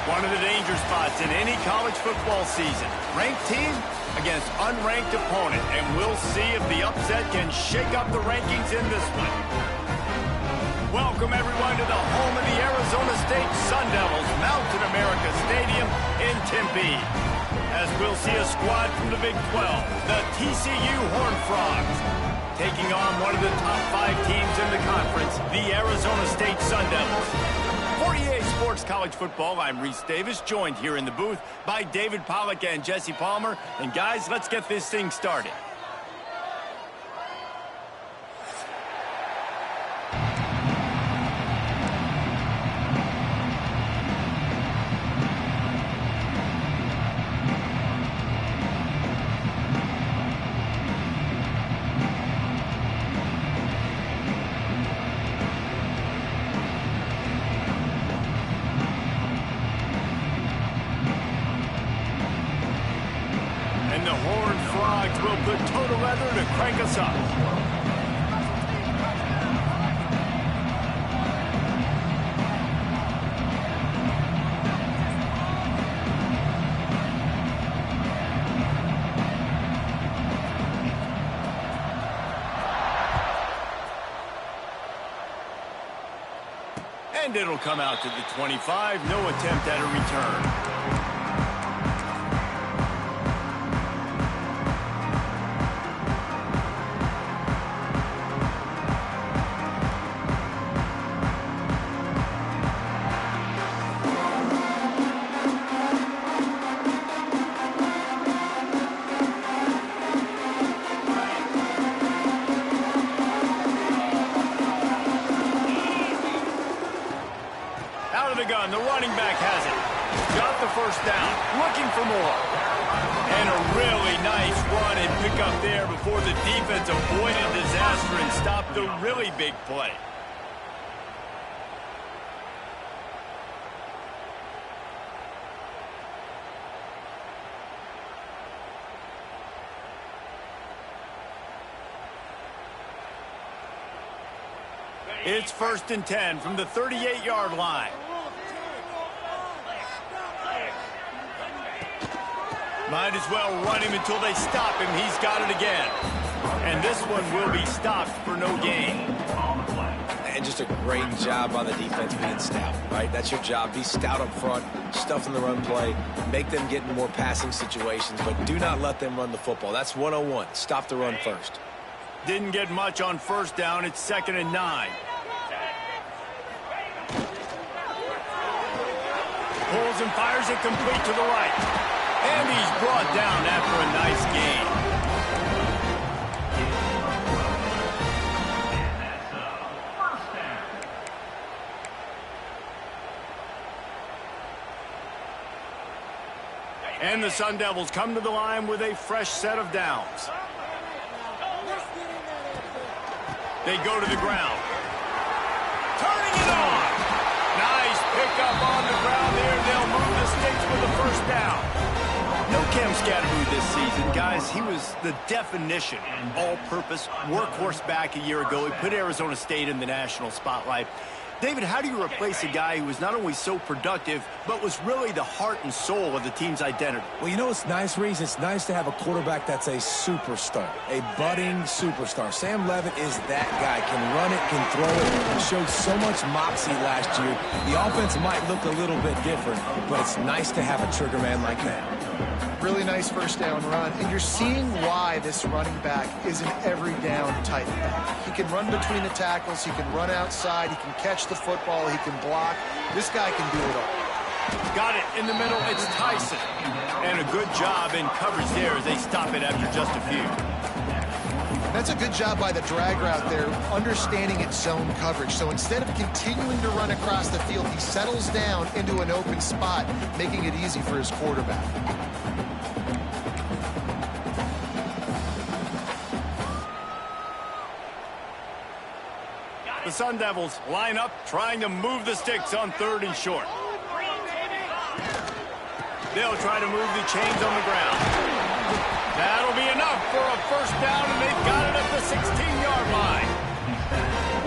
One of the danger spots in any college football season. Ranked team against unranked opponent. And we'll see if the upset can shake up the rankings in this one. Welcome, everyone, to the home of the Arizona State Sun Devils, Mountain America Stadium in Tempe. As we'll see a squad from the Big 12, the TCU Horned Frogs, taking on one of the top 5 teams in the conference, the Arizona State Sun Devils. For EA Sports College Football, I'm Reese Davis, joined here in the booth by David Pollack and Jesse Palmer. And guys, let's get this thing started. The Horned Frogs will put total leather to crank us up. And it'll come out to the 25. No attempt at a return. Out of the gun, the running back has it. Got the first down, looking for more. And a really nice run and pick up there before the defense avoided disaster and stopped the really big play. It's 1st and 10 from the 38-yard line. Might as well run him until they stop him. He's got it again. And this one will be stopped for no gain. And just a great job by the defense being stout, right? That's your job. Be stout up front, stuff in the run play, make them get in more passing situations, but do not let them run the football. That's 101. Stop the run first. Didn't get much on 1st down. It's 2nd and 9. Pulls and fires it complete to the right. And he's brought down after a nice gain. And the Sun Devils come to the line with a fresh set of downs. They go to the ground. Turning it on. Nice pickup on the ground there. They'll move the sticks with the 1st down. No Cam Scatteroo this season, guys. He was the definition all-purpose workhorse back a year ago. He put Arizona State in the national spotlight. David, how do you replace a guy who was not only so productive, but was really the heart and soul of the team's identity? Well, you know what's nice, Reese? It's nice to have a quarterback that's a superstar, a budding superstar. Sam Levitt is that guy. Can run it, can throw it, showed so much moxie last year. The offense might look a little bit different, but it's nice to have a trigger man like that. Really nice 1st down run, and you're seeing why this running back is an every down type back. He can run between the tackles, he can run outside, he can catch the football, he can block. This guy can do it all. Got it in the middle, it's Tyson. And a good job in coverage there as they stop it after just a few. That's a good job by the drag route there, understanding its zone coverage. So instead of continuing to run across the field, he settles down into an open spot, making it easy for his quarterback. The Sun Devils line up, trying to move the sticks on 3rd and short. They'll try to move the chains on the ground. That'll be enough for a 1st down, and they've got it at the 16-yard line.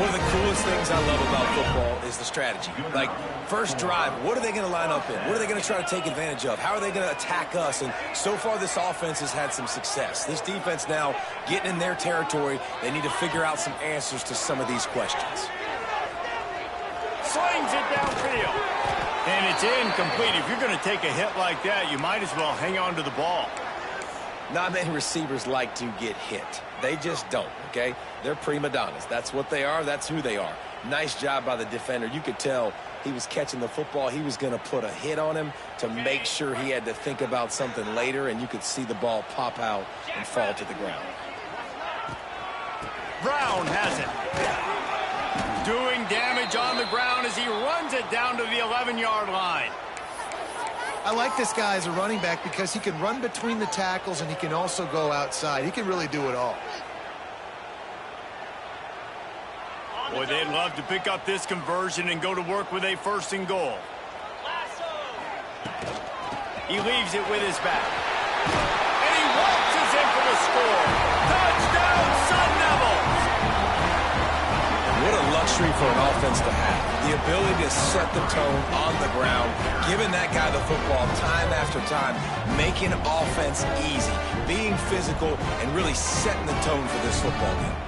One of the coolest things I love about football is the strategy. Like, first drive, what are they going to line up in? What are they going to try to take advantage of? How are they going to attack us? And so far, this offense has had some success. This defense now getting in their territory, they need to figure out some answers to some of these questions. Slings it downfield. And it's incomplete. If you're going to take a hit like that, you might as well hang on to the ball. Not many receivers like to get hit. They just don't, okay? They're prima donnas. That's what they are. That's who they are. Nice job by the defender. You could tell he was catching the football. He was going to put a hit on him to make sure he had to think about something later, and you could see the ball pop out and fall to the ground. Brown has it. Doing damage on the ground as he runs it down to the 11-yard line. I like this guy as a running back because he can run between the tackles and he can also go outside. He can really do it all. Boy, they'd love to pick up this conversion and go to work with a 1st and goal. He leaves it with his back. And he waltzes in for the score. Touchdown, Sun Devils! What a luxury for an offense to have. The ability to set the tone on the ground, giving that guy the football time after time, making offense easy, being physical, and really setting the tone for this football game.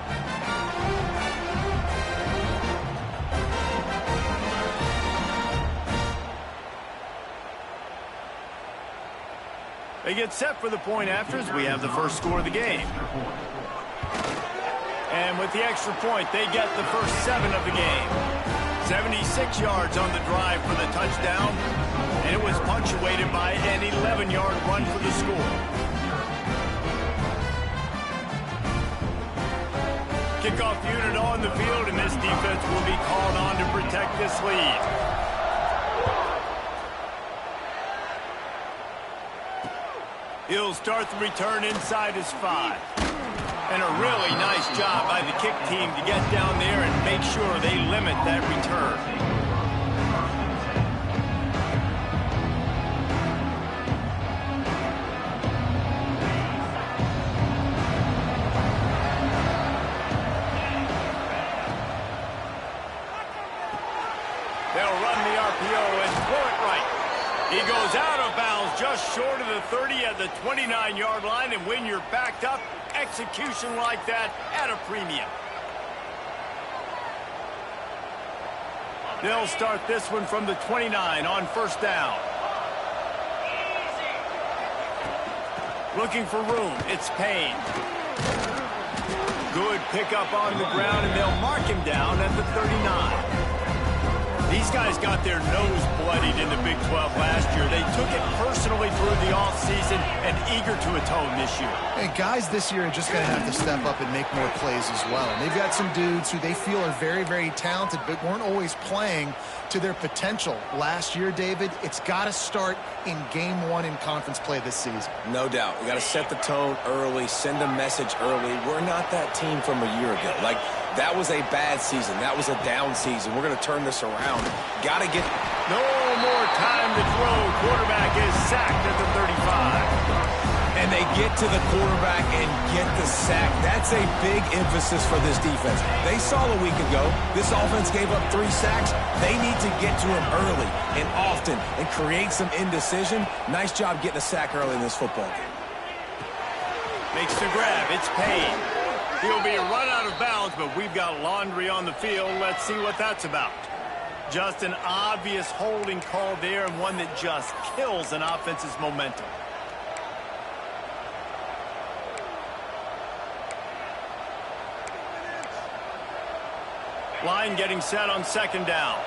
They get set for the point after as we have the first score of the game. And with the extra point, they get the first 7 of the game. 76 yards on the drive for the touchdown, and it was punctuated by an 11-yard run for the score. Kickoff unit on the field, and this defense will be called on to protect this lead. He'll start the return inside his 5. And a really nice job by the kick team to get down there and make sure they limit that return. They'll run the RPO and throw it right. He goes out of bounds just short of the 30 at the 29-yard line, and when you're backed up, execution like that at a premium. They'll start this one from the 29 on 1st down. Looking for room, it's Payne. Good pickup on the ground, and they'll mark him down at the 39. These guys got their nose bloodied in the Big 12 last year. They took it personally through the offseason and eager to atone this year. And guys this year are just going to have to step up and make more plays as well. And they've got some dudes who they feel are very, very talented but weren't always playing to their potential. Last year, David, it's got to start in game 1 in conference play this season. No doubt. We got to set the tone early, send a message early. We're not that team from a year ago. Like, that was a bad season. That was a down season. We're going to turn this around. Got to get... No more time to throw. Quarterback is sacked at the 35. And they get to the quarterback and get the sack. That's a big emphasis for this defense. They saw a week ago, this offense gave up 3 sacks. They need to get to him early and often and create some indecision. Nice job getting a sack early in this football game. Makes the grab. It's Payne. He'll be run out of bounds, but we've got laundry on the field. Let's see what that's about. Just an obvious holding call there, and one that just kills an offense's momentum. Line getting set on 2nd down.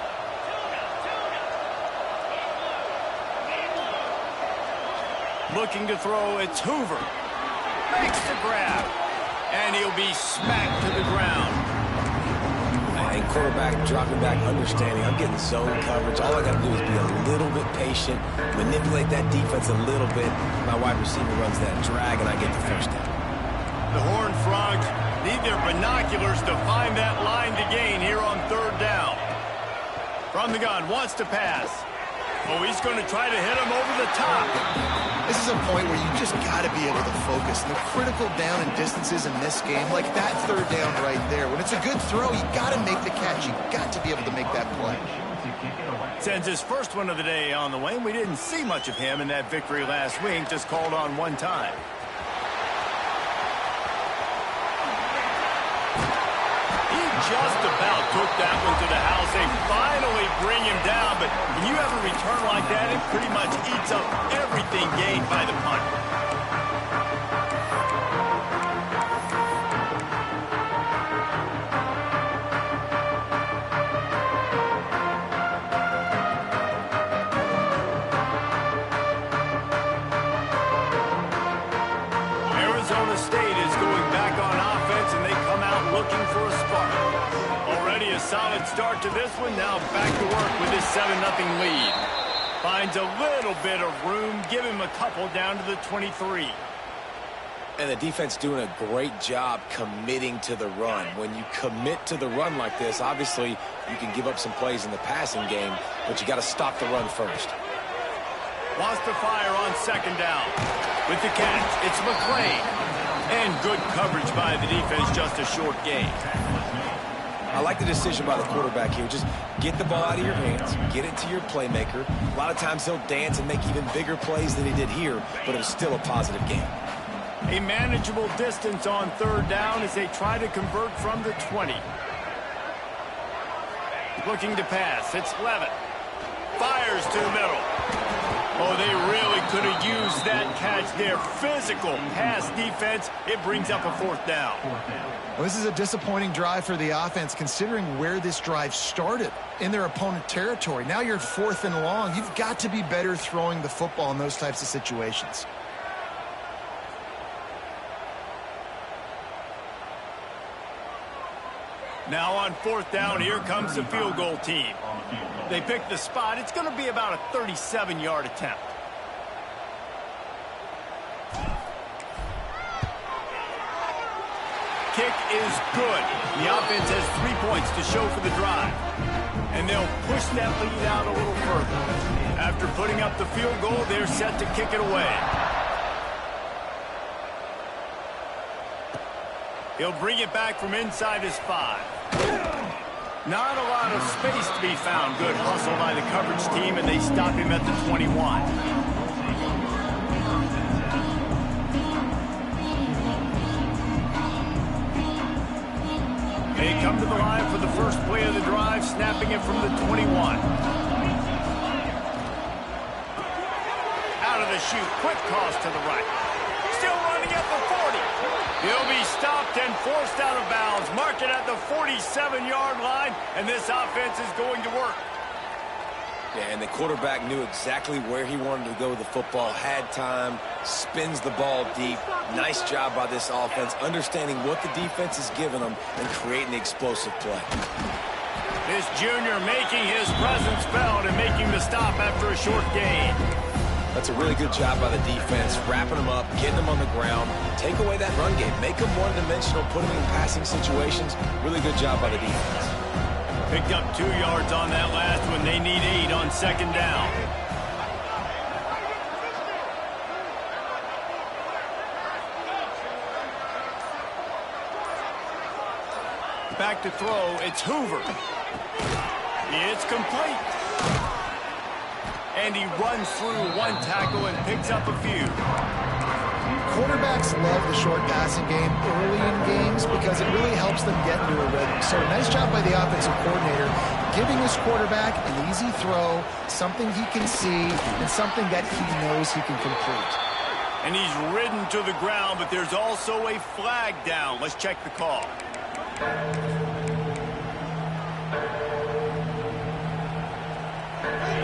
Looking to throw, it's Hoover. Makes the grab. And he'll be smacked to the ground. And quarterback dropping back, understanding I'm getting zone coverage. All I got to do is be a little bit patient, manipulate that defense a little bit. My wide receiver runs that drag, and I get the 1st down. The Horned Frogs need their binoculars to find that line to gain here on 3rd down. From the gun, wants to pass. Oh, he's going to try to hit him over the top. This is a point where you just got to be able to focus. And the critical down and distances in this game, like that third down right there, when it's a good throw, you got to make the catch. You got to be able to make that play. Sends his first one of the day on the way. We didn't see much of him in that victory last week, just called on one time. He just about took that one to the house. They finally bring him down, but when you have a return like that, it pretty much eats up everything gained by the punt. Arizona State is going back on offense, and they come out looking for a spark. Already a solid start to this one. Now back to work with this 7-0 lead. Finds a little bit of room. Give him a couple down to the 23. And the defense doing a great job committing to the run. When you commit to the run like this, obviously you can give up some plays in the passing game, but you got to stop the run first. Wants to fire on second down. With the catch, it's McClain. And good coverage by the defense, just a short gain. I like the decision by the quarterback here. Just get the ball out of your hands, get it to your playmaker. A lot of times he'll dance and make even bigger plays than he did here, but it was still a positive game. A manageable distance on third down as they try to convert from the 20. Looking to pass. It's Levitt. Fires to the middle. Oh, they really could have used that catch there. Physical pass defense. It brings up a fourth down. Well, this is a disappointing drive for the offense, considering where this drive started, in their opponent territory. Now you're 4th and long. You've got to be better throwing the football in those types of situations. Now on 4th down, here comes the field goal team. They pick the spot. It's going to be about a 37-yard attempt. Kick is good. The offense has 3 points to show for the drive. And they'll push that lead out a little further. After putting up the field goal, they're set to kick it away. He'll bring it back from inside his 5. Not a lot of space to be found. Good hustle by the coverage team, and they stop him at the 21. They come to the line for the first play of the drive, snapping it from the 21. Out of the chute, quick toss to the right. Still running at the 40. He'll be stopped and forced out of bounds. Mark it at the 47-yard line, and this offense is going to work. Yeah, and the quarterback knew exactly where he wanted to go with the football, had time, spins the ball deep. Nice job by this offense, understanding what the defense is giving them and creating the explosive play. This junior making his presence felt and making the stop after a short gain. That's a really good job by the defense, wrapping them up, getting them on the ground, take away that run game, make them one-dimensional, put them in passing situations. Really good job by the defense. Picked up 2 yards on that last one. They need 8 on second down. Back to throw. It's Hoover. It's complete. And he runs through one tackle and picks up a few. Quarterbacks love the short passing game early in games because it really helps them get into a rhythm. So nice job by the offensive coordinator giving his quarterback an easy throw, something he can see, and something that he knows he can complete. And he's ridden to the ground, but there's also a flag down. Let's check the call.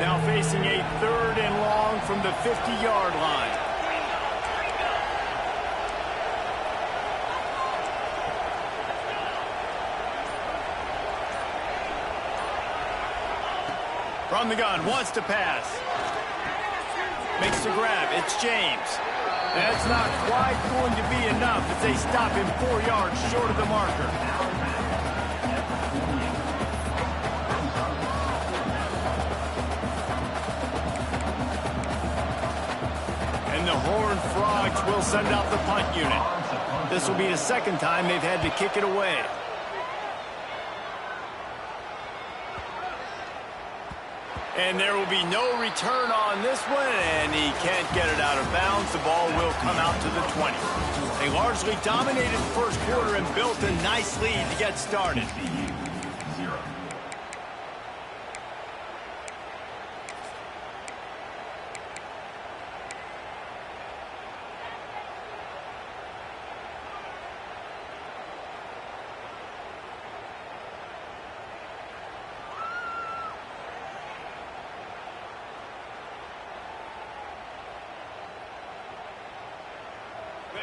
Now facing a 3rd and long from the 50-yard line. From the gun, wants to pass. Makes the grab. It's James. That's not quite going to be enough as they stop him 4 yards short of the marker. coach will send out the punt unit. This will be the second time they've had to kick it away. And there will be no return on this one, and he can't get it out of bounds. The ball will come out to the 20. They largely dominated the first quarter and built a nice lead to get started.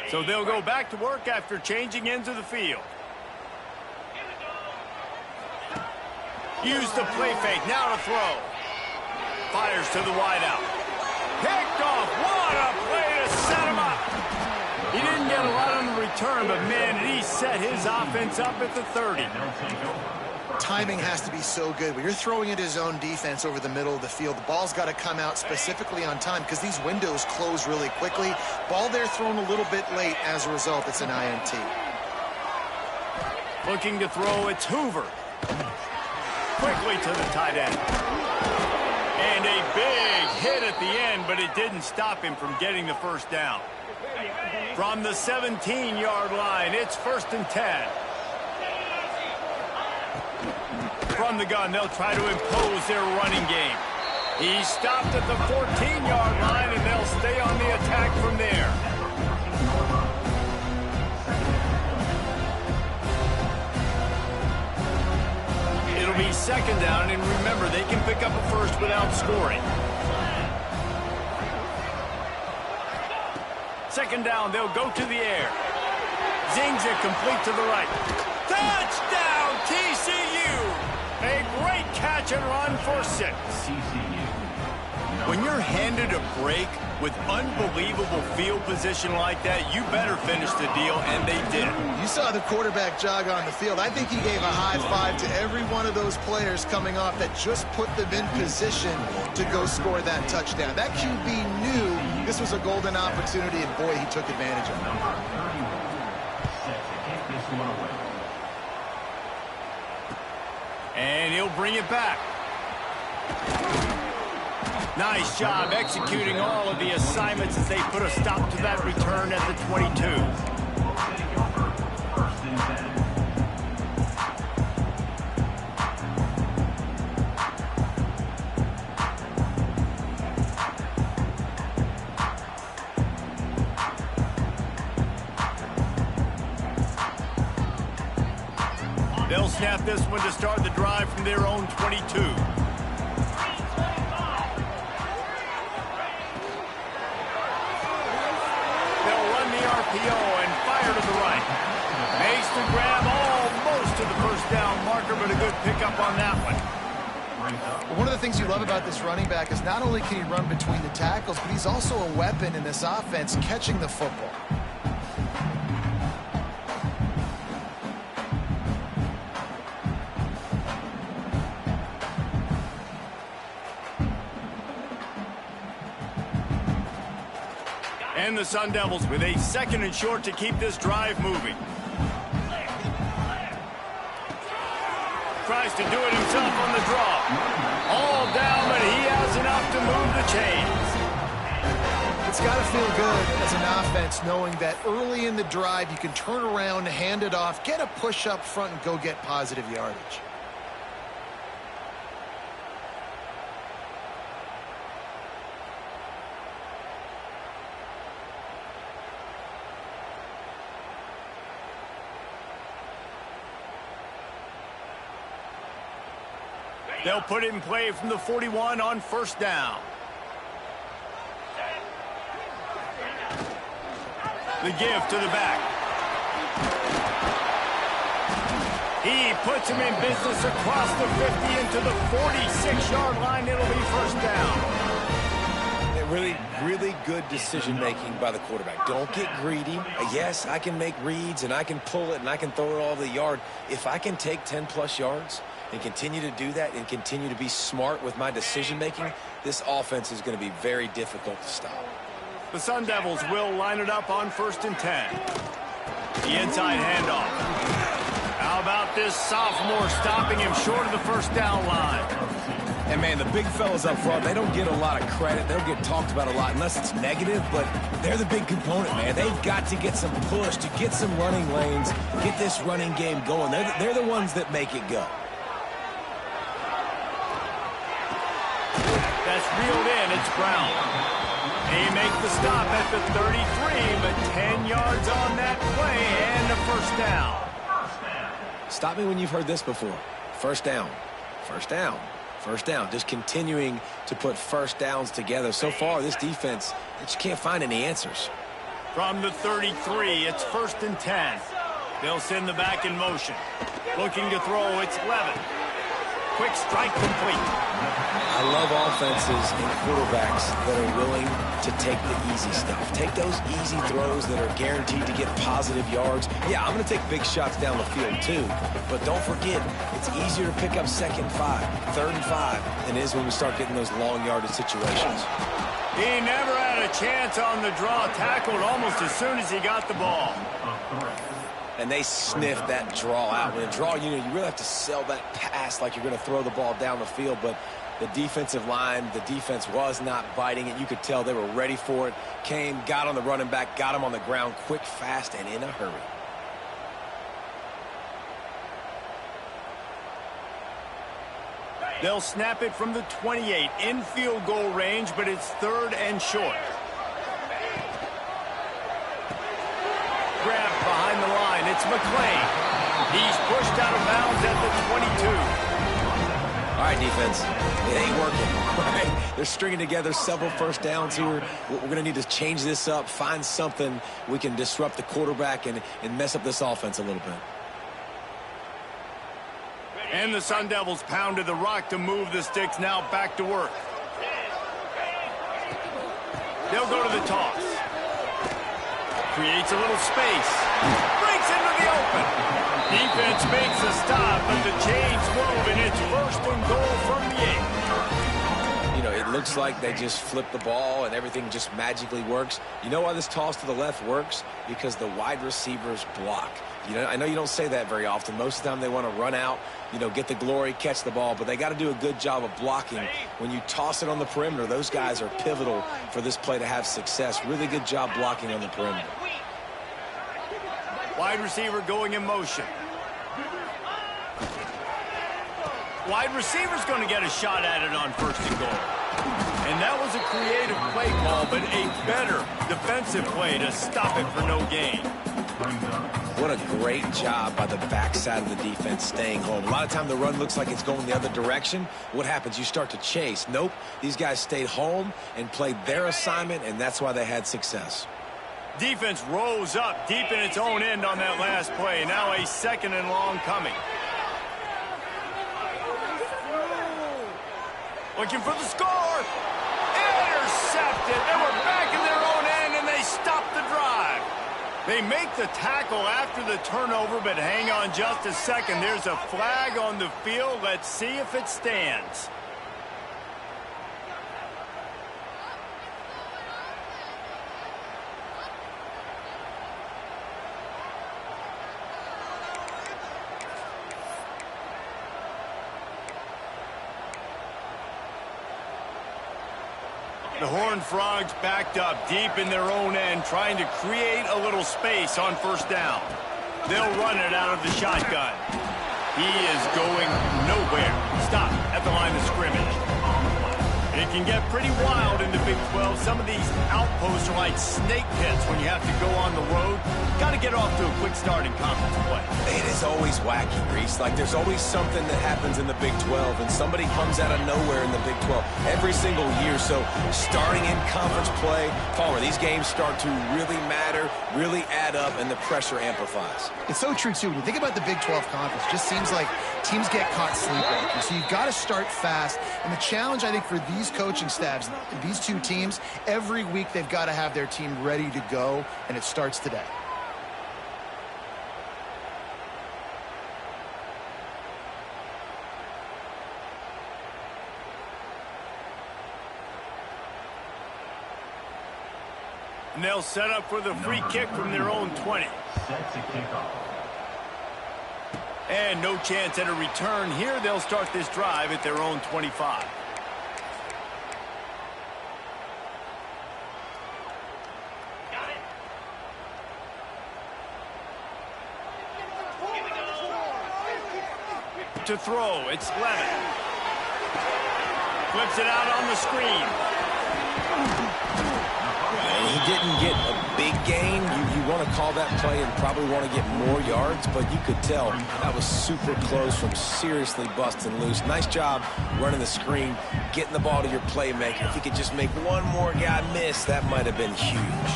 So they'll go back to work after changing into the field. Use the play fake, now to throw. Fires to the wideout. Picked off, what a play to set him up. He didn't get a lot on the return, but man, did he set his offense up at the 30. Timing has to be so good. When you're throwing at his own defense over the middle of the field, the ball's got to come out specifically on time because these windows close really quickly. Ball there thrown a little bit late. As a result, it's an INT. Looking to throw, it's Hoover. Quickly to the tight end. And a big hit at the end, but it didn't stop him from getting the first down. From the 17-yard line, it's 1st and 10. From the gun, they'll try to impose their running game. He stopped at the 14-yard line, and they'll stay on the attack from there. It'll be 2nd down, and remember, they can pick up a first without scoring. 2nd down, they'll go to the air. Zings it complete to the right. Touchdown, TCU! A great catch and run for 6. When you're handed a break with unbelievable field position like that, you better finish the deal, and they did. You saw the quarterback jog on the field. I think he gave a high five to every one of those players coming off that just put them in position to go score that touchdown. That QB knew this was a golden opportunity, and boy, he took advantage of it. And he'll bring it back. Nice job executing all of the assignments as they put a stop to that return at the 22. They'll snap this one to start the drive from their own 22. They'll run the RPO and fire to the right. Makes the grab almost to the first down marker, but a good pickup on that one. One of the things you love about this running back is not only can he run between the tackles, but he's also a weapon in this offense catching the football. And the Sun Devils with a 2nd and short to keep this drive moving. Tries to do it himself on the draw. All down, but he has enough to move the chains. It's got to feel good as an offense knowing that early in the drive you can turn around, hand it off, get a push up front, and go get positive yardage. They'll put it in play from the 41 on 1st down. The give to the back. He puts him in business across the 50 into the 46-yard line. It'll be 1st down. Really good decision-making by the quarterback. Don't get greedy. Yes, I can make reads, and I can pull it, and I can throw it all over the yard. If I can take 10-plus yards and continue to do that and continue to be smart with my decision-making, this offense is going to be very difficult to stop. The Sun Devils will line it up on 1st and 10. The inside handoff. How about this sophomore stopping him short of the first down line? And, man, the big fellas up front, they don't get a lot of credit. They don't get talked about a lot unless it's negative, but they're the big component, man. They've got to get some push, to get some running lanes, get this running game going. They're the ones that make it go. That's reeled in. It's Brown. They make the stop at the 33, but 10 yards on that play and a first down. Stop me when you've heard this before. First down. First down. First down. Just continuing to put first downs together. So far, this defense, they just can't find any answers. From the 33, it's 1st and 10. They'll send the back in motion. Looking to throw, it's Levin. Quick strike complete. I love offenses and quarterbacks that are willing to take the easy stuff. Take those easy throws that are guaranteed to get positive yards. Yeah, I'm going to take big shots down the field too, but don't forget, it's easier to pick up 2nd and 5, 3rd and 5 than it is when we start getting those long yardage situations. He never had a chance on the draw. Tackled almost as soon as he got the ball. And they sniffed that draw out. When a draw, you really have to sell that pass like you're going to throw the ball down the field. But the defensive line, the defense was not biting it. You could tell they were ready for it. Came, got on the running back, got him on the ground quick, fast, and in a hurry. They'll snap it from the 28 in field goal range, but it's 3rd and short. Grab behind the line. It's McClain. He's pushed out of bounds at the 22. All right, defense. It ain't working. Right? They're stringing together several first downs here. We're going to need to change this up, find something we can disrupt the quarterback and mess up this offense a little bit. And the Sun Devils pounded the rock to move the sticks. Now back to work. They'll go to the toss. Creates a little space. Breaks into the open. Defense makes a stop, but the chains move, and it's 1st and goal from the 8. You know, it looks like they just flip the ball and everything just magically works. You know why this toss to the left works? Because the wide receivers block. You know, I know you don't say that very often. Most of the time they want to run out, get the glory, catch the ball, but they got to do a good job of blocking. When you toss it on the perimeter, those guys are pivotal for this play to have success. Really good job blocking on the perimeter. Wide receiver going in motion. Wide receiver's going to get a shot at it on 1st and goal. And that was a creative play call, but a better defensive play to stop it for no gain. What a great job by the backside of the defense staying home. A lot of time the run looks like it's going the other direction. What happens? You start to chase. Nope. These guys stayed home and played their assignment, and that's why they had success. Defense rose up deep in its own end on that last play. Now a 2nd and long coming. Looking for the score. Intercepted. They were back in their own end, and they stopped the drive. They make the tackle after the turnover, but hang on just a second. There's a flag on the field. Let's see if it stands. The Horned Frogs backed up deep in their own end, trying to create a little space on 1st down. They'll run it out of the shotgun. He is going nowhere. Stop at the line of scrimmage. It can get pretty wild in the Big 12. Some of these outposts are like snake pits when you have to go on the road. Got to get off to a quick start in conference play. It is always wacky, Reese. Like there's always something that happens in the Big 12, and somebody comes out of nowhere in the Big 12 every single year. So starting in conference play, Palmer, these games start to really matter, really add up, and the pressure amplifies. It's so true, too. When you think about the Big 12 conference, it just seems like teams get caught sleepwalking. So you've got to start fast. And the challenge, I think, for these coaching staffs, these two teams, every week they've got to have their team ready to go, and it starts today. And they'll set up for the free kick from their own 20. Set to kick off. And no chance at a return here. They'll start this drive at their own 25. To throw, it's Levin. Flips it out on the screen. He didn't get a big gain. You want to call that play and probably want to get more yards, but you could tell that was super close from seriously busting loose. Nice job running the screen, getting the ball to your playmaker. If he could just make one more guy miss, that might have been huge.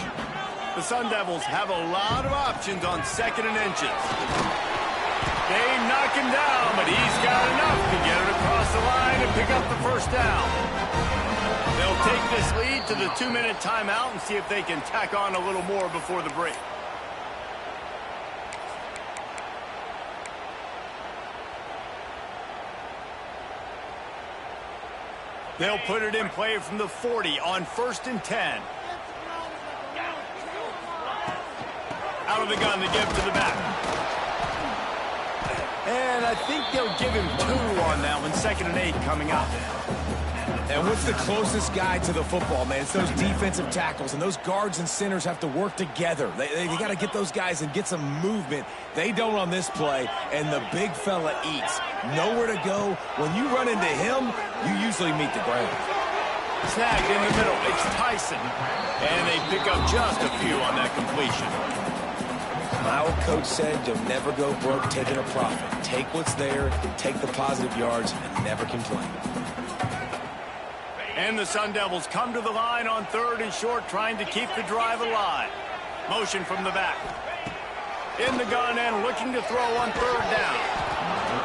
The Sun Devils have a lot of options on 2nd and inches. They knock him down, but he's got enough to get it across the line and pick up the first down. They'll take this lead to the 2-minute timeout and see if they can tack on a little more before the break. They'll put it in play from the 40 on 1st and 10. Out of the gun to give to the back. And I think they'll give him 2 on that one. 2nd and 8 coming up. And what's the closest guy to the football, man? It's those defensive tackles, and those guards and centers have to work together. They got to get those guys and get some movement. They don't on this play, and the big fella eats. Nowhere to go. When you run into him, you usually meet the ground. Snagged in the middle. It's Tyson. And they pick up just a few on that completion. My old coach said you'll never go broke taking a profit. Take what's there, take the positive yards, and never complain. And the Sun Devils come to the line on 3rd and short, trying to keep the drive alive. Motion from the back. In the gun and looking to throw on 3rd down.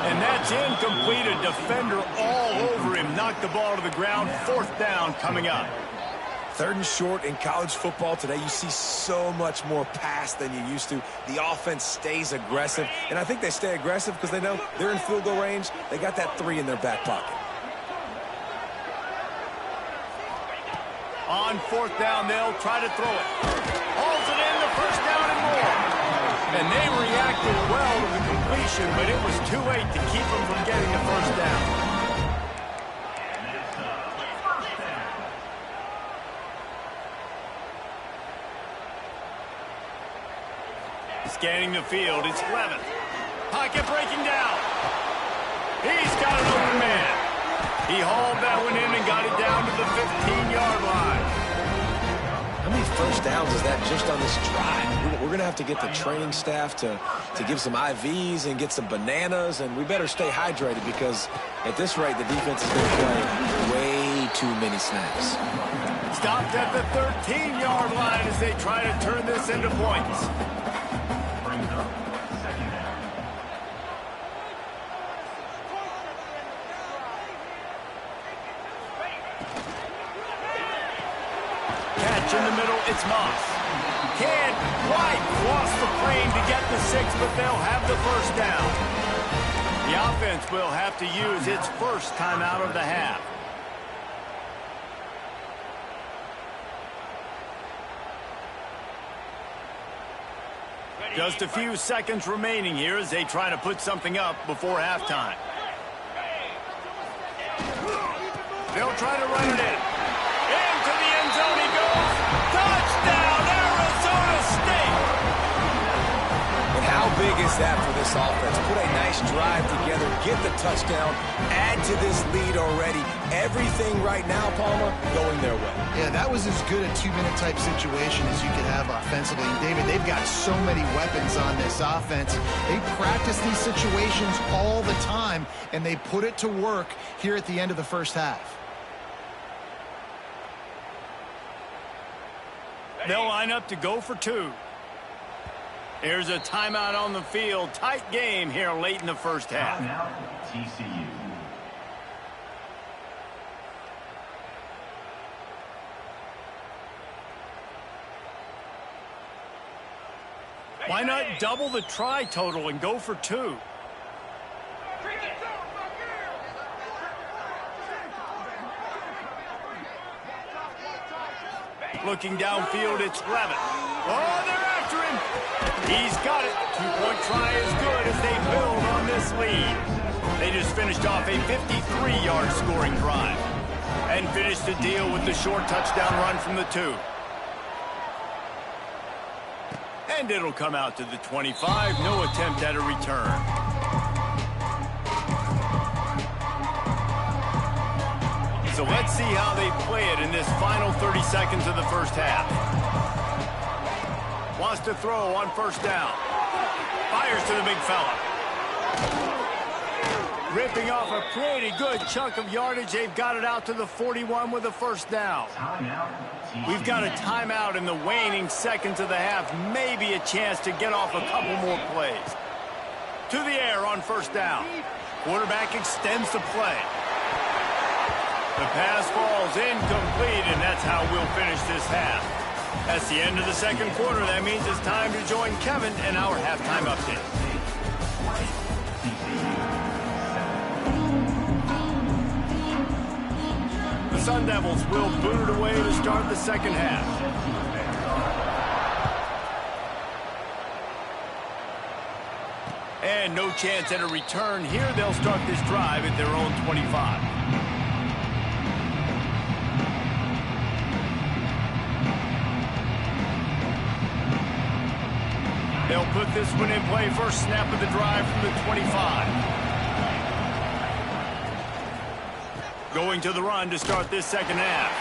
And that's incomplete. A defender all over him. Knocked the ball to the ground. 4th down coming up. 3rd and short in college football today, you see so much more pass than you used to. The offense stays aggressive, and I think they stay aggressive because they know they're in field goal range. They got that 3 in their back pocket. On 4th down, they'll try to throw it. Hauls it in, the 1st down and more. And they reacted well to the completion, but it was too late to keep them from getting the 1st down. Scanning the field, it's Levin. Pocket breaking down. He's got an open man. He hauled that one in and got it down to the 15-yard line. How many 1st downs is that just on this drive? We're going to have to get the training staff to give some IVs and get some bananas, and we better stay hydrated because at this rate, the defense is going to play way too many snaps. Stopped at the 13-yard line as they try to turn this into points. In the middle, it's Moss. Can't quite cross the plane to get the 6, but they'll have the 1st down. The offense will have to use its 1st timeout of the half. Just a few seconds remaining here as they try to put something up before halftime. They'll try to run it in. Into the end zone he goes. Touchdown, Arizona State! And how big is that for this offense? Put a nice drive together, get the touchdown, add to this lead already. Everything right now, Palmer, going their way. Yeah, that was as good a 2-minute type situation as you could have offensively. And David, they've got so many weapons on this offense. They practice these situations all the time, and they put it to work here at the end of the 1st half. They'll line up to go for 2. Here's a timeout on the field. Tight game here late in the 1st half. Timeout, TCU. Why not double the try total and go for 2? Looking downfield, it's Levitt. Oh, they're after him. He's got it. Two-point try is good as they build on this lead. They just finished off a 53-yard scoring drive and finished the deal with the short touchdown run from the 2. And it'll come out to the 25. No attempt at a return. So let's see how they play it in this final 30 seconds of the first half. Wants to throw on first down. Fires to the big fella. Ripping off a pretty good chunk of yardage. They've got it out to the 41 with a first down. We've got a timeout in the waning seconds of the half. Maybe a chance to get off a couple more plays. To the air on first down. Quarterback extends the play. The pass falls incomplete, and that's how we'll finish this half. That's the end of the second quarter. That means it's time to join Kevin and our halftime update. The Sun Devils will boot it away to start the second half. And no chance at a return here. They'll start this drive at their own 25. They'll put this one in play. First snap of the drive from the 25. Going to the run to start this second half.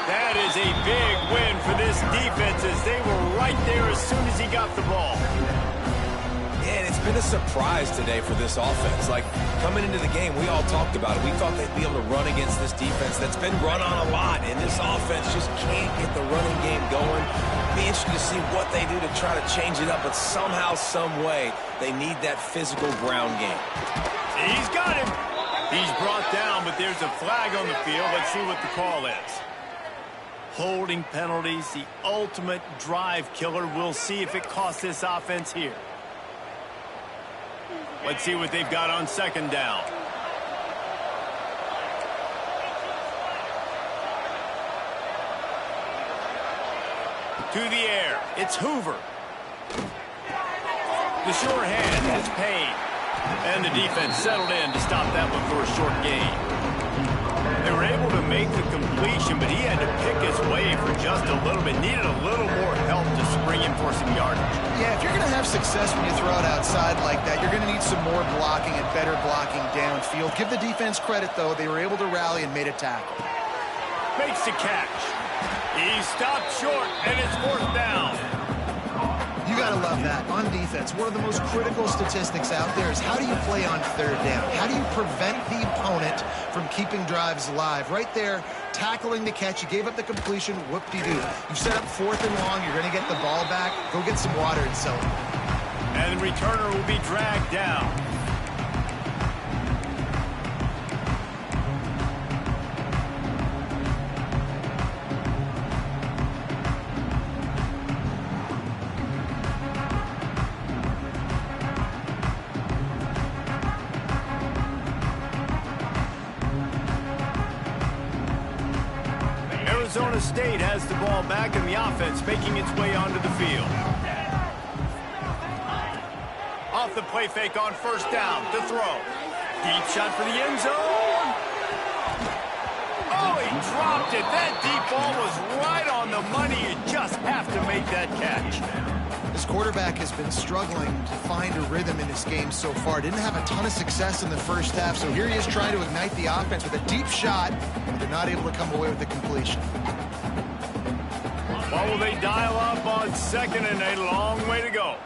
That is a big win for this defense as they were right there as soon as he got the ball. And it's been a surprise today for this offense. Like, coming into the game, we all talked about it. We thought they'd be able to run against this defense that's been run on a lot, and this offense just can't get the running game going. Be interesting to see what they do to try to change it up, but somehow, some way, they need that physical ground game. He's got him. He's brought down, but there's a flag on the field. Let's see what the call is. Holding penalties, the ultimate drive killer. We'll see if it costs this offense here. Let's see what they've got on second down. To the air, it's Hoover. The sure hand is Payne. And the defense settled in to stop that one for a short gain. They were able to make the completion, but he had to pick his way for just a little bit. Needed a little more help to spring him for some yardage. Yeah, if you're going to have success when you throw it outside like that, you're going to need some more blocking and better blocking downfield. Give the defense credit, though. They were able to rally and made a tackle. Makes the catch. He stopped short, and it's fourth down. You got to love that. On defense, one of the most critical statistics out there is how do you play on third down? How do you prevent the opponent from keeping drives alive? Right there, tackling the catch. You gave up the completion. Whoop-de-doo. You set up fourth and long. You're going to get the ball back. Go get some water and sell it. And the returner will be dragged down. Arizona State has the ball back and the offense making its way onto the field. Off the play fake on first down to throw. Deep shot for the end zone. Oh, he dropped it. That deep ball was right on the money. You just have to make that catch. This quarterback has been struggling to find a rhythm in this game so far. Didn't have a ton of success in the first half, so here he is trying to ignite the offense with a deep shot, but they're not able to come away with the completion. Well, will they dial up on second and a long way to go?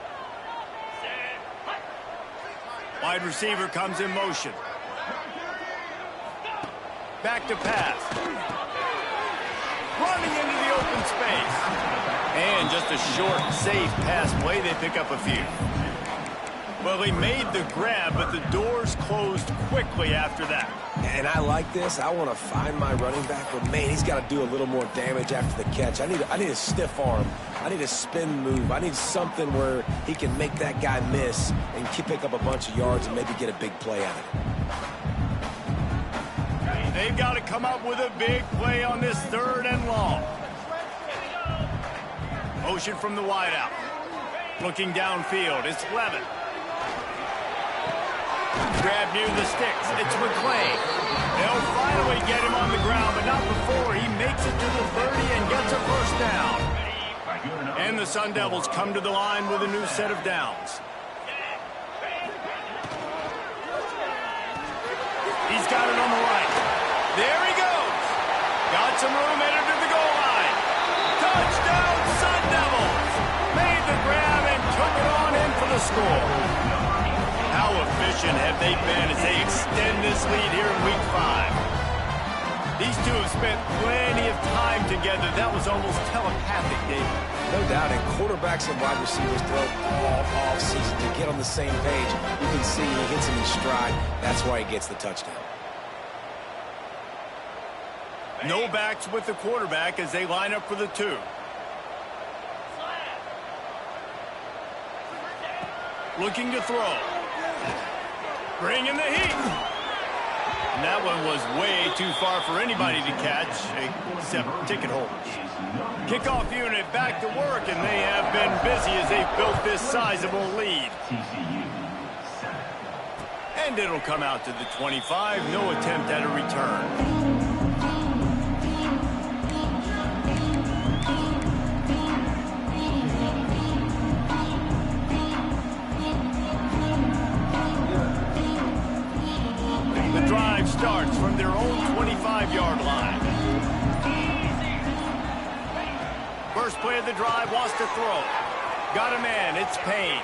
Wide receiver comes in motion. Back to pass. Running into the open space. And just a short, safe pass play. They pick up a few. Well, he made the grab, but the doors closed quickly after that. And I like this. I want to find my running back, but man, he's got to do a little more damage after the catch. I need a stiff arm. I need a spin move. I need something where he can make that guy miss and pick up a bunch of yards and maybe get a big play out of it. They've got to come up with a big play on this third and long. Motion from the wideout. Looking downfield, it's Levin. Grab near the sticks, it's McClain. They'll finally get him on the ground, but not before he makes it to the 30 and gets a first down. And the Sun Devils come to the line with a new set of downs. He's got it on the right. There he goes. Got some room headed to the goal line. Touchdown, Sun Devils. Made the grab and took it on in for the score. How efficient have they been as they extend this lead here in Week 5? These two have spent plenty of time together. That was almost telepathic, David. No doubt, and quarterbacks and wide receivers throw all offseason to get on the same page. You can see he hits him in stride. That's why he gets the touchdown. No backs with the quarterback as they line up for the 2. Looking to throw. Bringing the heat. And that one was way too far for anybody to catch, except ticket holders. Kickoff unit back to work, and they have been busy as they've built this sizable lead. TCU 7. And it'll come out to the 25. No attempt at a return. Drive starts from their own 25-yard line. First play of the drive, wants to throw. Got a man, it's Payne.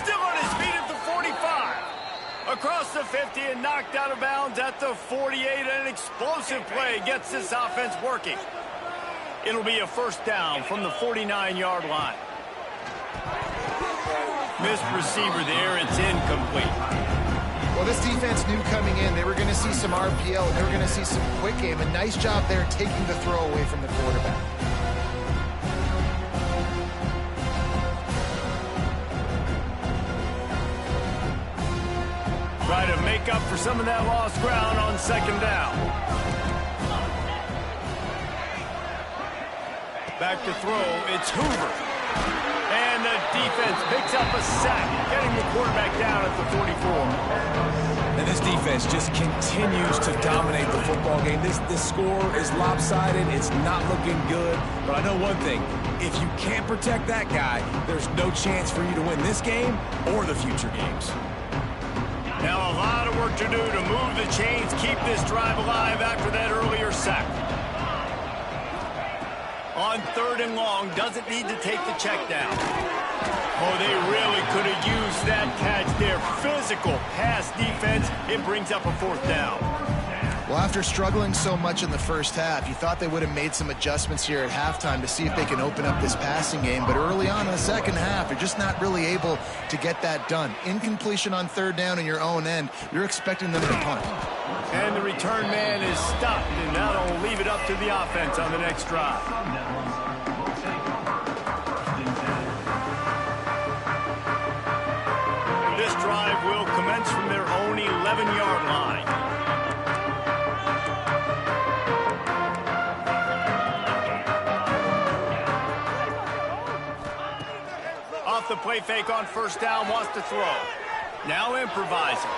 Still on his feet at the 45. Across the 50 and knocked out of bounds at the 48. An explosive play gets this offense working. It'll be a first down from the 49-yard line. Missed receiver there, it's incomplete. Well, this defense knew coming in they were going to see some RPO, and they were going to see some quick game. A nice job there taking the throw away from the quarterback. Try to make up for some of that lost ground on second down. Back to throw, it's Hoover. And the defense picks up a sack, getting the quarterback down at the 44. And this defense just continues to dominate the football game. This score is lopsided. It's not looking good. But I know one thing. If you can't protect that guy, there's no chance for you to win this game or the future games. Now a lot of work to do to move the chains, keep this drive alive after that earlier sack. On third and long, doesn't need to take the check down. Oh, they really could have used that catch there. Physical pass defense. It brings up a fourth down. Well, after struggling so much in the first half, you thought they would have made some adjustments here at halftime to see if they can open up this passing game. But early on in the second half, they're just not really able to get that done. Incompletion on third down in your own end, you're expecting them to punt. And the return man is stopped, and that'll leave it up to the offense on the next drive. This drive will commence from their own 11-yard line. Off the play fake on first down, wants to throw. Now improvising.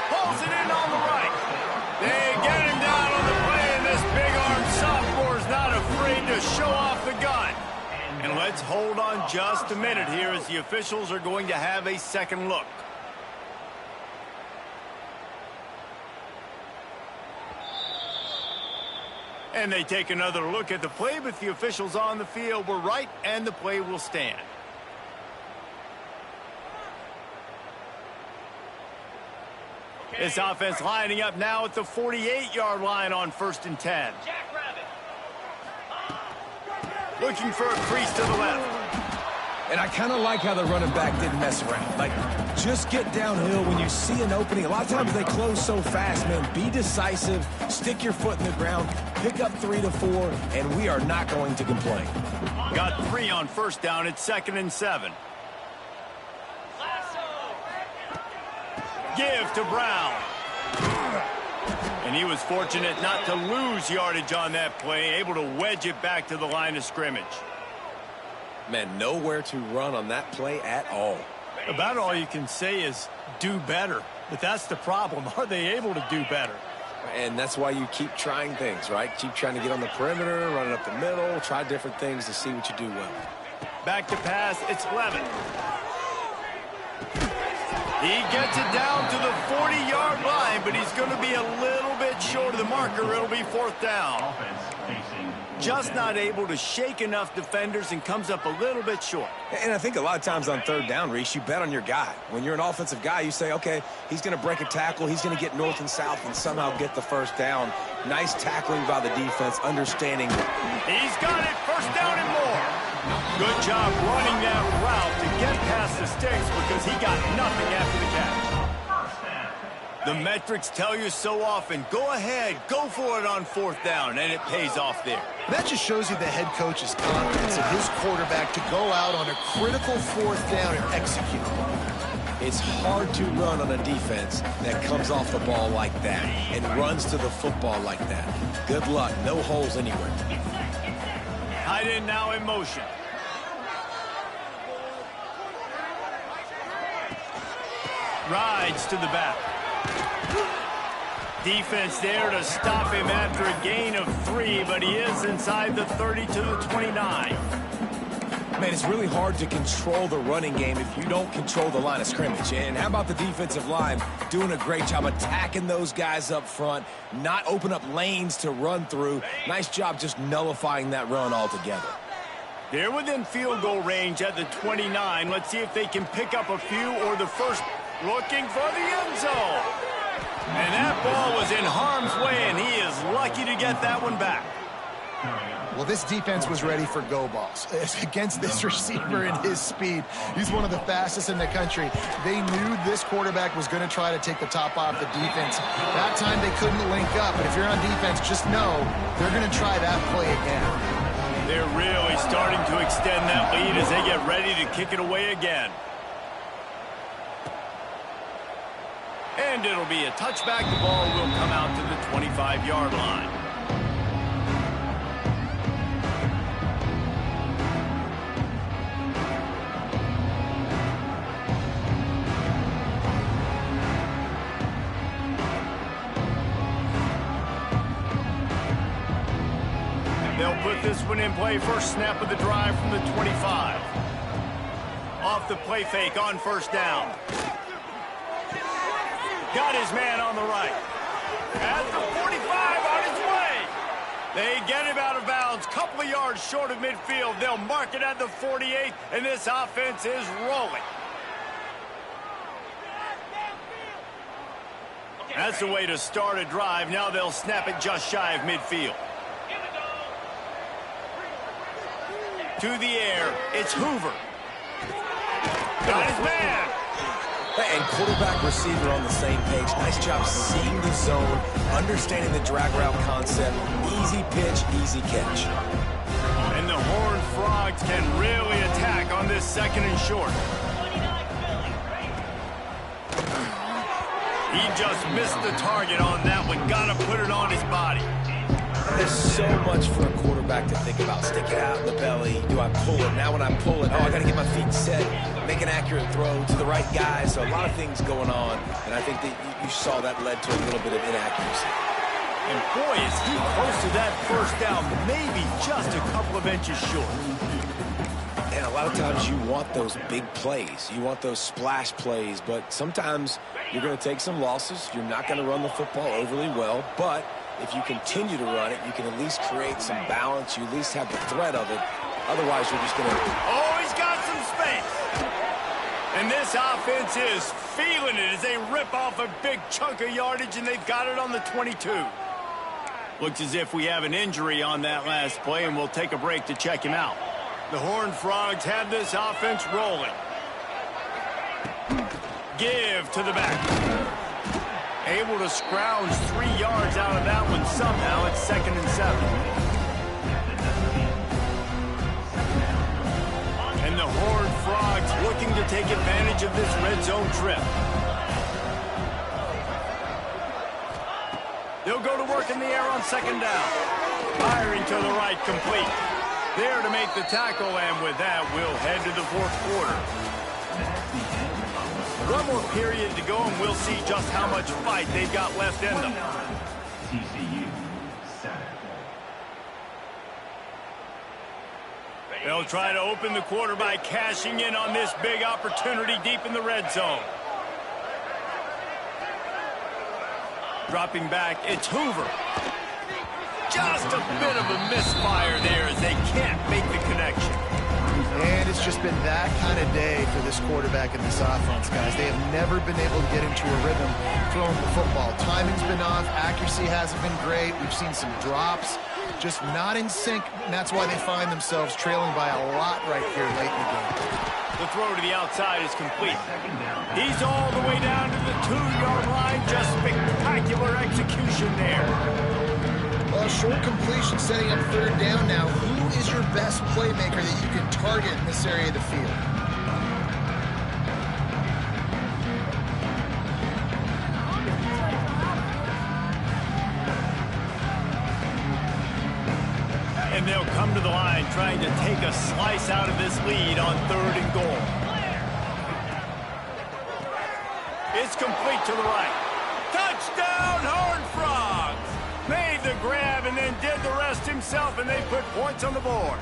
Pulls it in on the right. They get him down on the play, and this big-armed sophomore's not afraid to show off the gun. And let's hold on just a minute here as the officials are going to have a second look. And they take another look at the play, but the officials on the field were right, and the play will stand. This offense lining up now at the 48-yard line on 1st and 10. Looking for a crease to the left. And I kind of like how the running back didn't mess around. Like, just get downhill when you see an opening. A lot of times they close so fast, man. Be decisive, stick your foot in the ground, pick up 3 to 4, and we are not going to complain. Got 3 on first down. It's 2nd and 7. Give to Brown. And And he was fortunate not to lose yardage on that play, able to wedge it back to the line of scrimmage. Man, nowhere to run on that play at all. About all you can say is do better. But that's the problem. Are they able to do better? And that's why you keep trying things, right? Keep trying to get on the perimeter, run it up the middle, try different things to see what you do well. Back to pass, it's Levin. He gets it down to the 40-yard line, but he's going to be a little bit short of the marker. It'll be fourth down. Just not able to shake enough defenders and comes up a little bit short. And I think a lot of times on third down, Reese, you bet on your guy. When you're an offensive guy, you say, okay, he's going to break a tackle, he's going to get north and south and somehow get the first down. Nice tackling by the defense, understanding. He's got it, first down and more. Good job running that route to get past the sticks because he got nothing after the catch. The metrics tell you so often, go ahead, go for it on fourth down, and it pays off there. That just shows you the head coach's confidence in his quarterback to go out on a critical fourth down and execute. It's hard to run on a defense that comes off the ball like that and runs to the football like that. Good luck, no holes anywhere. Tight end now in motion. Rides to the back. Defense there to stop him after a gain of 3, but he is inside the 30 to the 29. Man, it's really hard to control the running game if you don't control the line of scrimmage. And how about the defensive line doing a great job attacking those guys up front, not open up lanes to run through. Nice job just nullifying that run altogether. They're within field goal range at the 29. Let's see if they can pick up a few or the first. Looking for the end zone. And that ball was in harm's way, and he is lucky to get that one back. Well, this defense was ready for go balls. Against this receiver and his speed, he's one of the fastest in the country. They knew this quarterback was going to try to take the top off the defense. That time they couldn't link up, but if you're on defense, just know they're going to try that play again. They're really starting to extend that lead as they get ready to kick it away again. And it'll be a touchback. The ball will come out to the 25-yard line. They'll put this one in play. First snap of the drive from the 25. Off the play fake on first down. Got his man on the right. At the 45 on his way. They get him out of bounds. Couple of yards short of midfield. They'll mark it at the 48, and this offense is rolling. That's the way to start a drive. Now they'll snap it just shy of midfield. To the air, it's Hoover. Got his man. And quarterback receiver on the same page. Nice job seeing the zone, understanding the drag route concept. Easy pitch, easy catch. And the Horned Frogs can really attack on this second and short. He just missed the target on that one. Gotta put it on his body. There's so much for a quarterback to think about. Stick it out in the belly. Do I pull it? Now when I pull it, I got to get my feet set, make an accurate throw to the right guy. So a lot of things going on, and I think that you saw that led to a little bit of inaccuracy. And boy, is he close to that first down, maybe just a couple of inches short. And a lot of times you want those big plays. You want those splash plays, but sometimes you're going to take some losses. You're not going to run the football overly well, but if you continue to run it, you can at least create some balance. You at least have the threat of it. Otherwise, you're just going to... Oh, he's got some space. And this offense is feeling it as they rip off a big chunk of yardage, and they've got it on the 22. Looks as if we have an injury on that last play, and we'll take a break to check him out. The Horned Frogs have this offense rolling. Give to the back. Able to scrounge 3 yards out of that one somehow. It's 2nd and 7. And the Horned Frogs looking to take advantage of this red zone trip. They'll go to work in the air on second down. Firing to the right, complete. There to make the tackle, and with that, we'll head to the fourth quarter. One more period to go, and we'll see just how much fight they've got left in them. TCU, 7. They'll try to open the quarter by cashing in on this big opportunity deep in the red zone. Dropping back, it's Hoover. Just a bit of a misfire there as they can't make the connection. And it's just been that kind of day for this quarterback and this offense, guys. They have never been able to get into a rhythm throwing the football. Timing's been off. Accuracy hasn't been great. We've seen some drops. Just not in sync, and that's why they find themselves trailing by a lot right here late in the game. The throw to the outside is complete. He's all the way down to the 2-yard line. Just spectacular execution there. Well, short completion setting up third down now. Who is your best playmaker that you can target in this area of the field? And they'll come to the line trying to take a slice out of this lead on 3rd and goal. It's complete to the right. Touchdown, Horned Frogs! Made the grab and then did the rest himself, and they put points on the board.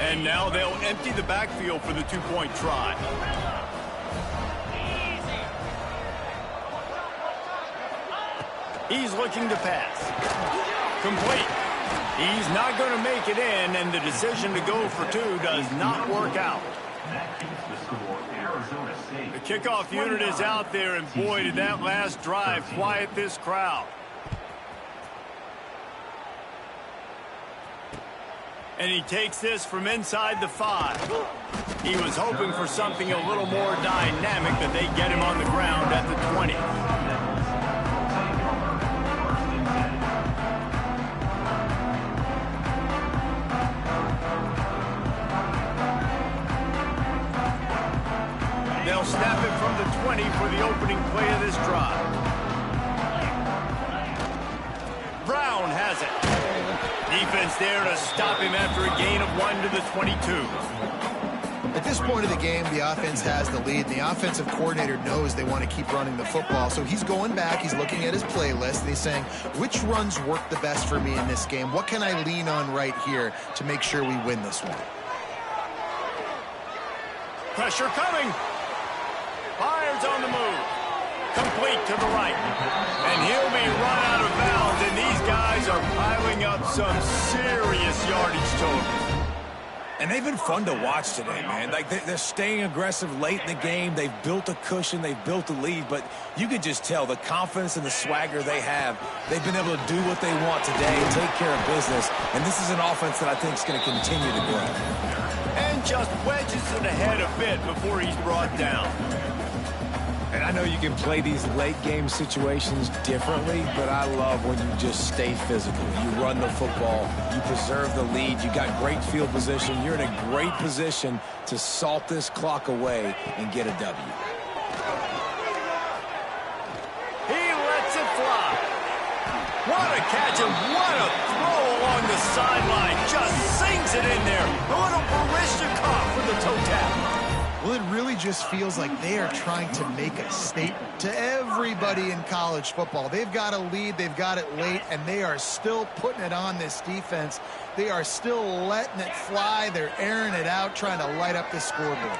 And now they'll empty the backfield for the 2-point try. He's looking to pass. Complete. He's not going to make it in, and the decision to go for 2 does not work out. The kickoff unit is out there, and boy, did that last drive quiet this crowd. And he takes this from inside the 5. He was hoping for something a little more dynamic, but they get him on the ground at the 20. They'll snap it from the 20 for the opening play of this drive. Brown has it. Defense there to stop him after a gain of 1 to the 22. At this point of the game, the offense has the lead, and the offensive coordinator knows they want to keep running the football. So he's going back, he's looking at his playlist, and he's saying, which runs work the best for me in this game? What can I lean on right here to make sure we win this one? Pressure coming. Fires on the move. Complete to the right. And he'll be run out of bounds, and these guys are piling up some serious yardage totals. And they've been fun to watch today, man. Like, they're staying aggressive late in the game. They've built a cushion. They've built a lead. But you can just tell the confidence and the swagger they have. They've been able to do what they want today and take care of business. And this is an offense that I think is going to continue to grow. And just wedges it ahead a bit before he's brought down. And I know you can play these late-game situations differently, but I love when you just stay physical. You run the football. You preserve the lead. You got great field position. You're in a great position to salt this clock away and get a W. He lets it fly. What a catch and what a throw along the sideline. Just sings it in there. A little Barishnikov for the toe tap. Well, it really just feels like they are trying to make a statement to everybody in college football. They've got a lead, they've got it late, and they are still putting it on this defense. They are still letting it fly. They're airing it out, trying to light up the scoreboard.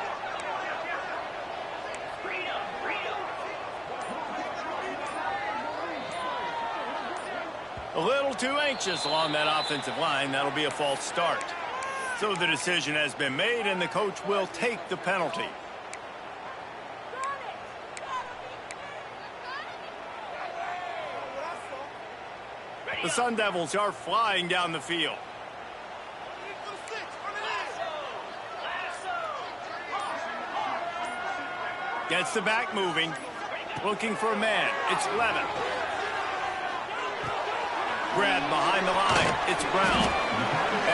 A little too anxious along that offensive line. That'll be a false start. So the decision has been made, and the coach will take the penalty. The Sun Devils are flying down the field. Gets the back moving. Looking for a man. It's Levin. Grab behind the line. It's Brown.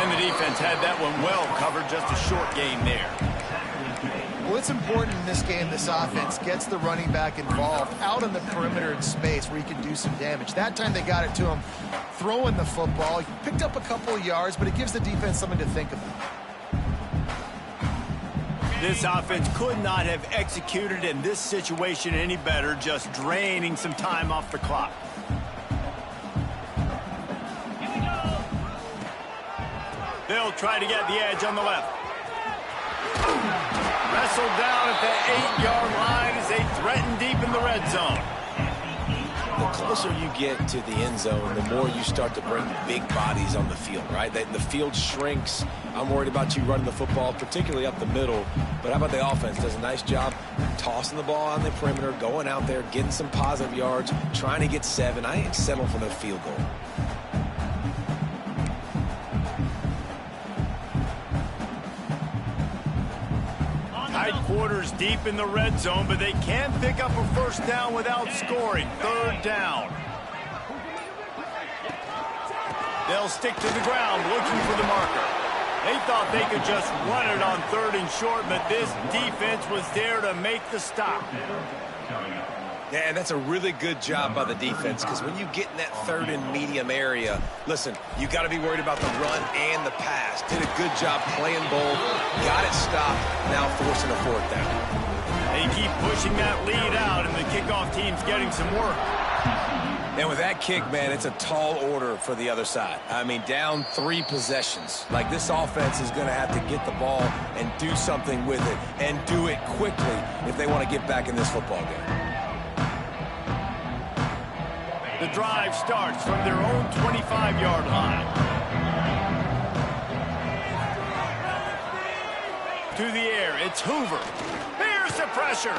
And the defense had that one well covered, just a short gain there. Well, it's important in this game this offense gets the running back involved out on the perimeter in space where he can do some damage. That time they got it to him throwing the football. He picked up a couple of yards, but it gives the defense something to think about. This offense could not have executed in this situation any better, just draining some time off the clock. They'll try to get the edge on the left. Wrestled down at the 8-yard line as they threaten deep in the red zone. The closer you get to the end zone, the more you start to bring big bodies on the field, right? The field shrinks. I'm worried about you running the football, particularly up the middle. But how about the offense? Does a nice job tossing the ball on the perimeter, going out there, getting some positive yards, trying to get 7. I ain't settling for no field goal. Tight quarters deep in the red zone, but they can pick up a first down without scoring. 3rd down. They'll stick to the ground looking for the marker. They thought they could just run it on 3rd and short, but this defense was there to make the stop. Yeah, and that's a really good job by the defense, because when you get in that 3rd and medium area, listen, you got to be worried about the run and the pass. Did a good job playing both, got it stopped, now forcing a 4th down. They keep pushing that lead out, and the kickoff team's getting some work. And with that kick, man, it's a tall order for the other side. I mean, down 3 possessions. Like, this offense is going to have to get the ball and do something with it, and do it quickly if they want to get back in this football game. The drive starts from their own 25-yard line. To the air, it's Hoover. Here's the pressure.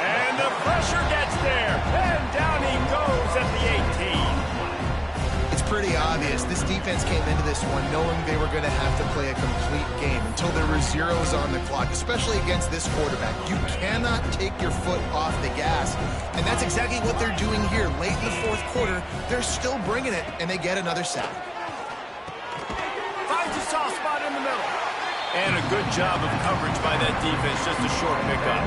And the pressure gets there. And down he goes at the 18. It's pretty obvious. This defense came into this one knowing they were going to have to play a complete game until there were zeros on the clock, especially against this quarterback. You cannot take your foot off the gas, and that's exactly what they're doing here. Late in the 4th quarter, they're still bringing it, and they get another sack. Finds a soft spot in the middle. And a good job of coverage by that defense, just a short pickup.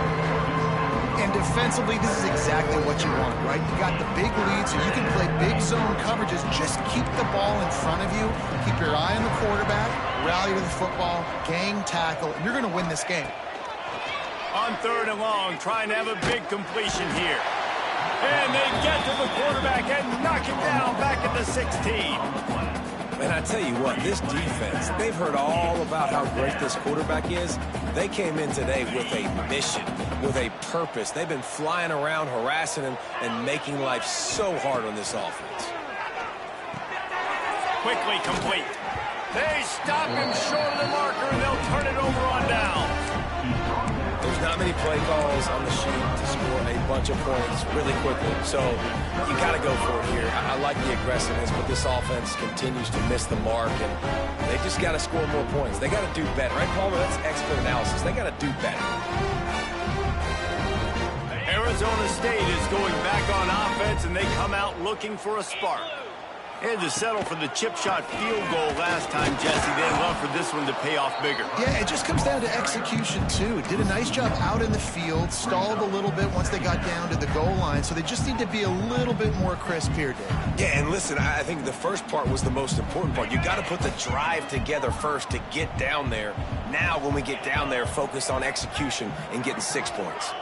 And defensively, this is exactly what you want, right? You got the big lead, so you can play big zone coverages. Just keep the ball in front of you. Keep your eye on the quarterback. Rally to the football. Gang tackle. And you're going to win this game. On 3rd and long, trying to have a big completion here. And they get to the quarterback and knock it down back at the 16. And I tell you what, this defense, they've heard all about how great this quarterback is. They came in today with a mission, with a purpose. They've been flying around, harassing him, and making life so hard on this offense. Quickly complete. They stop him short of the marker, and they'll turn it over on down. There's not many play calls on the sheet to score a bunch of points really quickly. So you got to go for it here. I like the aggressiveness, but this offense continues to miss the mark, and they just got to score more points. They got to do better. Right, Palmer? That's expert analysis. They got to do better. Arizona State is going back on offense, and they come out looking for a spark. Had to settle for the chip shot field goal last time, Jesse. They'd love for this one to pay off bigger. Yeah, it just comes down to execution, too. Did a nice job out in the field, stalled a little bit once they got down to the goal line, so they just need to be a little bit more crisp here, Dave. Yeah, and listen, I think the first part was the most important part. You got to put the drive together first to get down there. Now, when we get down there, focus on execution and getting 6 points.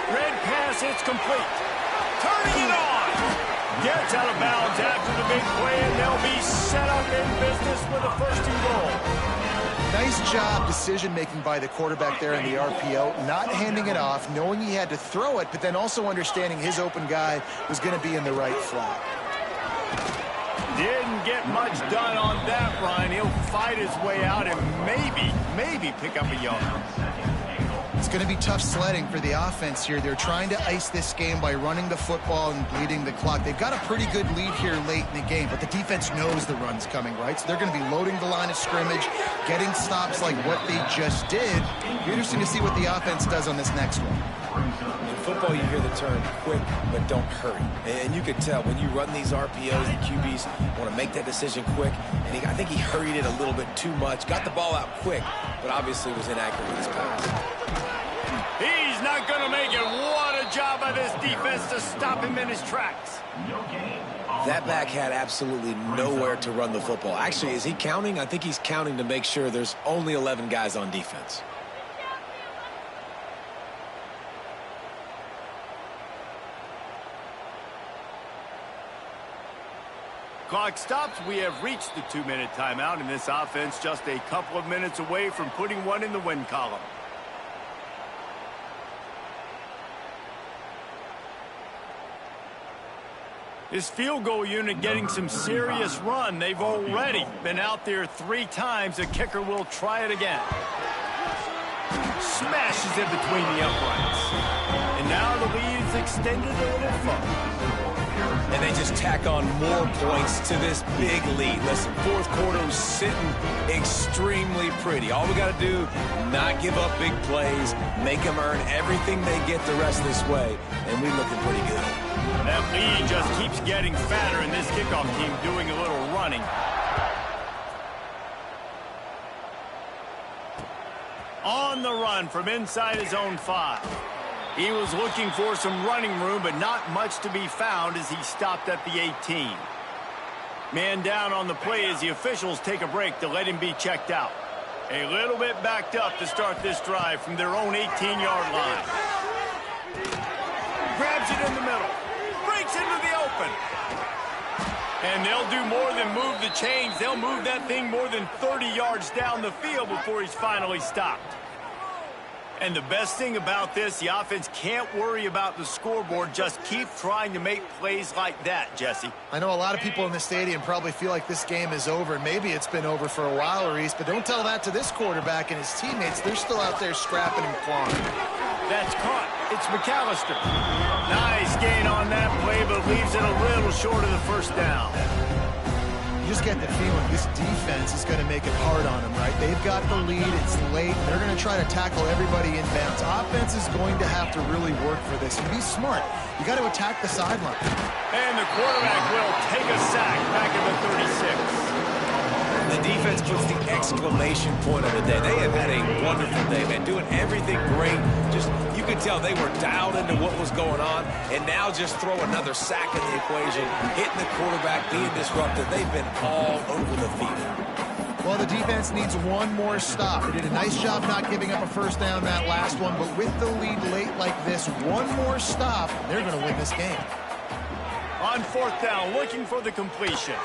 Red pass, it's complete. Turning it on. Gets out of bounds after the big play, and they'll be set up in business with a 1st and goal. Nice job decision-making by the quarterback there in the RPO, not handing it off, knowing he had to throw it, but then also understanding his open guy was going to be in the right flat. Didn't get much done on that, Ryan. He'll fight his way out and maybe pick up a yard. It's going to be tough sledding for the offense here. They're trying to ice this game by running the football and bleeding the clock. They've got a pretty good lead here late in the game, but the defense knows the run's coming, right? So they're going to be loading the line of scrimmage, getting stops like what they just did. Be interesting to see what the offense does on this next one. football, you hear the term quick, but don't hurry. And you can tell when you run these RPOs, the QBs want to make that decision quick. And I think he hurried it a little bit too much. Got the ball out quick, but obviously was inaccurate with his pass. He's not going to make it. What a job by this defense to stop him in his tracks. That back had absolutely nowhere to run the football. Actually, is he counting? I think he's counting to make sure there's only 11 guys on defense. Clock stops. We have reached the 2-minute timeout, and this offense just a couple of minutes away from putting one in the win column. This field goal unit getting some serious run. They've already been out there 3 times. The kicker will try it again. Smashes it between the uprights. And now the lead is extended a little further. And they just tack on more points to this big lead. Listen, fourth quarter was sitting extremely pretty. All we got to do, not give up big plays, make them earn everything they get the rest of this way, and we're looking pretty good. That lead just keeps getting fatter, and this kickoff team doing a little running. On the run from inside his own 5. He was looking for some running room, but not much to be found as he stopped at the 18. Man down on the play as the officials take a break to let him be checked out. A little bit backed up to start this drive from their own 18-yard line. Grabs it in the middle. Breaks into the open. And they'll do more than move the chains. They'll move that thing more than 30 yards down the field before he's finally stopped. And the best thing about this, the offense can't worry about the scoreboard. Just keep trying to make plays like that, Jesse. I know a lot of people in the stadium probably feel like this game is over. Maybe it's been over for a while, Reese, but don't tell that to this quarterback and his teammates. They're still out there scrapping and clawing. That's caught. It's McAllister. Nice gain on that play, but leaves it a little short of the first down. You just get the feeling this defense is going to make it hard on them, right? They've got the lead. It's late. They're going to try to tackle everybody inbounds. Offense is going to have to really work for this. And be smart. You got to attack the sideline. And the quarterback will take a sack back at the 36. The defense puts the exclamation point on the day. They have had a wonderful day, man, doing everything great. Just, you could tell they were dialed into what was going on, and now just throw another sack in the equation, hitting the quarterback, being disruptive. They've been all over the field. Well, the defense needs one more stop. They did a nice job not giving up a first down that last one, but with the lead late like this, one more stop, they're going to win this game. On 4th down, looking for the completion.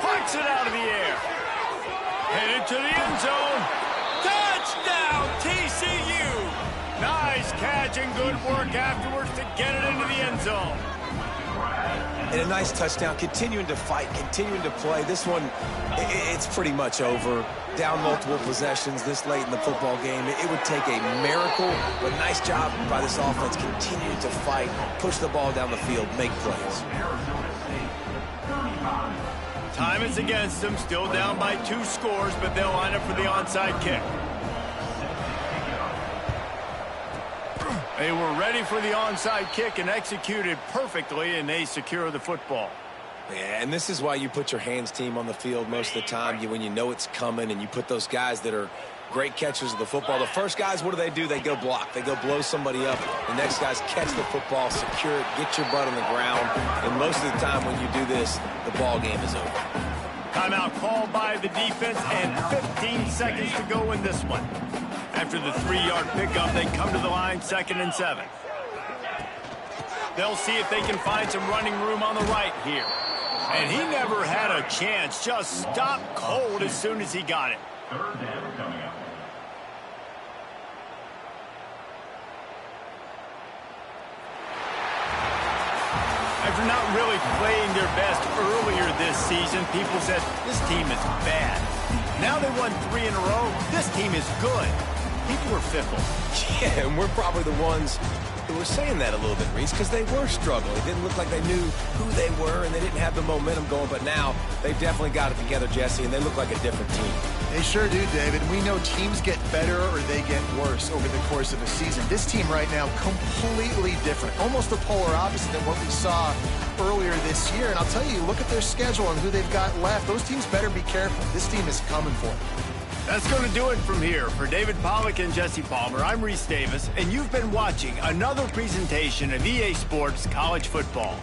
Parks it out of the air. Headed to the end zone. Touchdown, TCU. Nice catch and good work afterwards to get it into the end zone. And a nice touchdown, continuing to fight, continuing to play. This one, it's pretty much over. Down multiple possessions this late in the football game. It would take a miracle, but nice job by this offense continuing to fight, push the ball down the field, make plays. Time is against them, still down by 2 scores, but they'll line up for the onside kick. They were ready for the onside kick and executed perfectly, and they secure the football. Yeah, and this is why you put your hands team on the field most of the time, when you know it's coming, and you put those guys that are great catchers of the football. The first guys, what do? They go block. They go blow somebody up. The next guys catch the football, secure it, get your butt on the ground. And most of the time when you do this, the ball game is over. Timeout called by the defense and 15 seconds to go in this one. After the 3-yard pickup, they come to the line 2nd and 7. They'll see if they can find some running room on the right here. And he never had a chance. Just stopped cold as soon as he got it. 3rd down coming up. After not really playing their best earlier this season, people said, this team is bad. Now they won 3 in a row. This team is good. People are fickle. Yeah, and we're probably the ones were saying that a little bit, Reese, because they were struggling. It didn't look like they knew who they were, and they didn't have the momentum going. But now they've definitely got it together, Jesse, and they look like a different team. They sure do, David. We know teams get better or they get worse over the course of a season. This team right now, completely different. Almost the polar opposite than what we saw earlier this year. And I'll tell you, look at their schedule and who they've got left. Those teams better be careful. This team is coming for them. That's going to do it from here. For David Pollack and Jesse Palmer, I'm Reese Davis, and you've been watching another presentation of EA Sports College Football.